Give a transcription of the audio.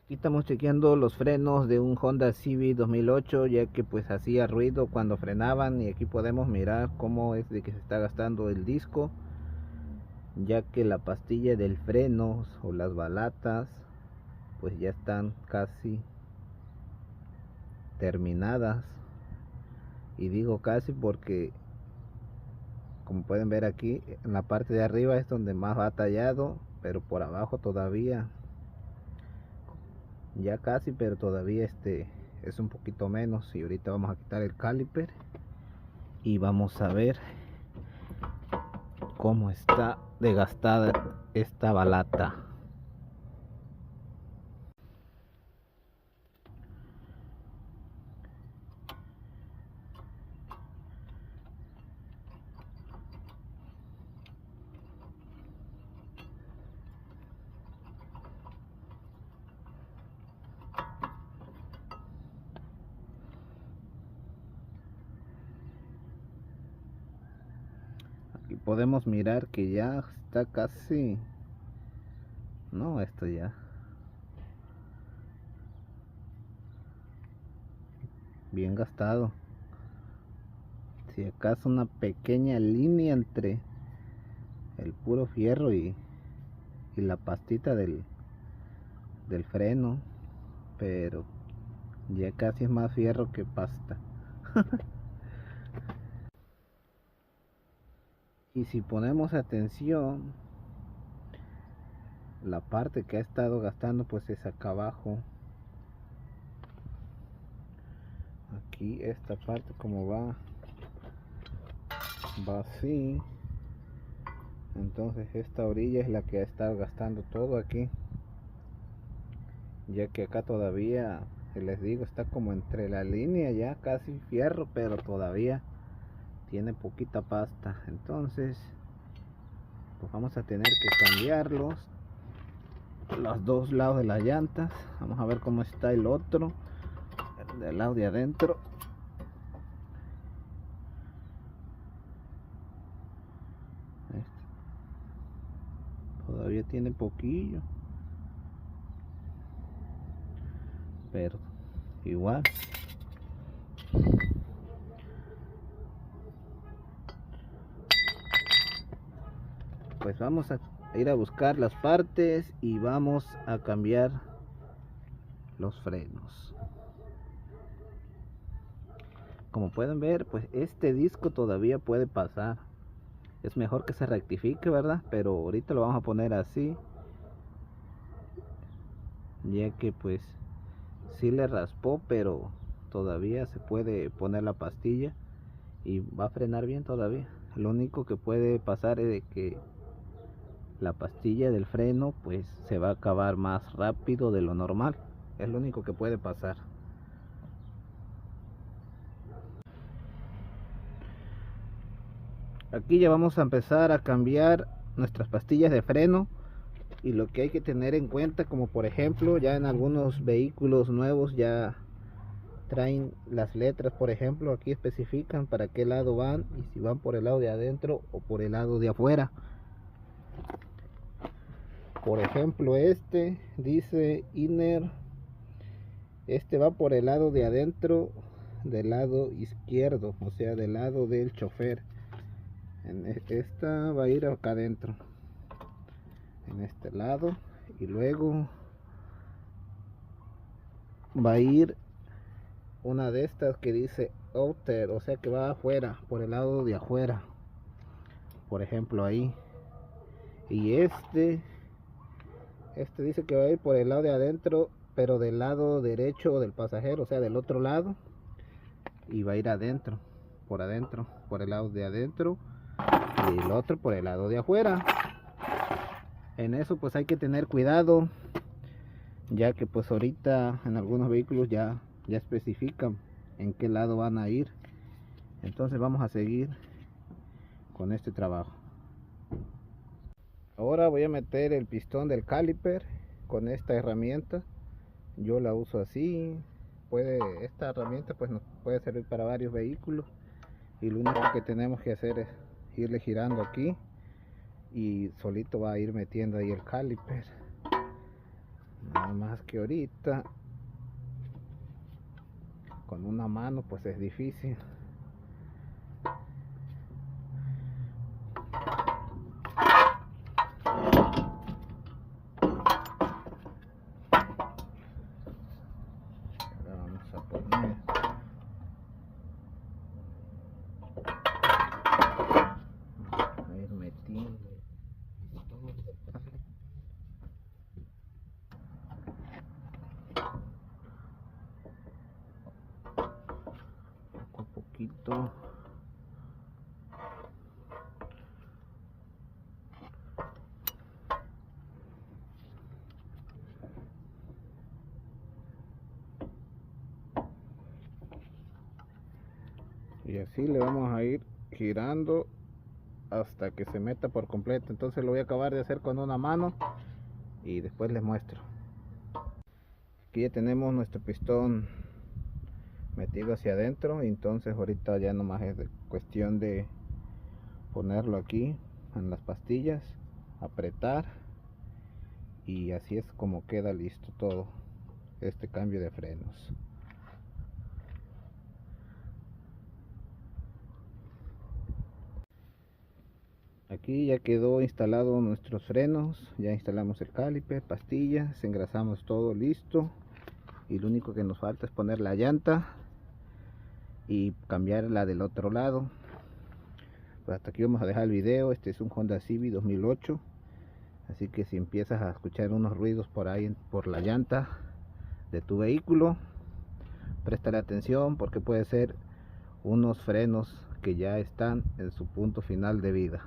Aquí estamos chequeando los frenos de un Honda Civic 2008, ya que pues hacía ruido cuando frenaban, y aquí podemos mirar cómo es de que se está gastando el disco, ya que la pastilla del freno o las balatas pues ya están casi terminadas. Y digo casi porque, como pueden ver aquí, en la parte de arriba es donde más va tallado, pero por abajo todavía ya casi, pero todavía es un poquito menos. Y ahorita vamos a quitar el caliper y vamos a ver cómo está desgastada esta balata. Aquí podemos mirar que ya está casi, no, esto ya bien gastado. Si acaso una pequeña línea entre el puro fierro y la pastita del freno, pero ya casi es más fierro que pasta. Y si ponemos atención, la parte que ha estado gastando pues es acá abajo. Aquí esta parte como va así, entonces esta orilla es la que ha estado gastando todo aquí, ya que acá todavía, les digo, está como entre la línea, ya casi fierro, pero todavía tiene poquita pasta. Entonces pues vamos a tener que cambiarlos, los dos lados de las llantas. Vamos a ver cómo está el otro, el del lado de adentro. Todavía tiene poquillo, pero igual. Pues vamos a ir a buscar las partes y vamos a cambiar los frenos. Como pueden ver, pues este disco todavía puede pasar. Es mejor que se rectifique, ¿verdad? Pero ahorita lo vamos a poner así, ya que pues sí le raspó, pero todavía se puede poner la pastilla y va a frenar bien todavía. Lo único que puede pasar es de que la pastilla del freno pues se va a acabar más rápido de lo normal. Es lo único que puede pasar. Aquí ya vamos a empezar a cambiar nuestras pastillas de freno. Y lo que hay que tener en cuenta, como por ejemplo, ya en algunos vehículos nuevos ya traen las letras, por ejemplo, aquí especifican para qué lado van, y si van por el lado de adentro o por el lado de afuera. Por ejemplo, este dice inner, este va por el lado de adentro, del lado izquierdo, o sea, del lado del chofer. Esta va a ir acá adentro, en este lado, y luego va a ir una de estas que dice outer, o sea que va afuera, por el lado de afuera, por ejemplo ahí. Y este dice que va a ir por el lado de adentro, pero del lado derecho del pasajero, o sea del otro lado, y va a ir adentro, por el lado de adentro, y el otro por el lado de afuera. En eso pues hay que tener cuidado, ya que pues ahorita en algunos vehículos ya especifican en qué lado van a ir. Entonces vamos a seguir con este trabajo. Ahora voy a meter el pistón del caliper con esta herramienta. Yo la uso así. Esta herramienta pues nos puede servir para varios vehículos, y lo único que tenemos que hacer es irle girando aquí y solito va a ir metiendo ahí el caliper. Nada más que ahorita con una mano pues es difícil. Ahora vamos a poner a ir metiendo todo el detalle. Poco a poquito. Y así le vamos a ir girando hasta que se meta por completo. Entonces lo voy a acabar de hacer con una mano y después les muestro. Aquí ya tenemos nuestro pistón metido hacia adentro, entonces ahorita ya nomás es cuestión de ponerlo aquí en las pastillas, apretar, y así es como queda listo todo este cambio de frenos. Aquí ya quedó instalado nuestros frenos, ya instalamos el caliper, pastillas, engrasamos todo listo, y lo único que nos falta es poner la llanta y cambiar la del otro lado. Pues hasta aquí vamos a dejar el video. Este es un Honda Civic 2008, así que si empiezas a escuchar unos ruidos por ahí por la llanta de tu vehículo, préstale atención porque puede ser unos frenos que ya están en su punto final de vida.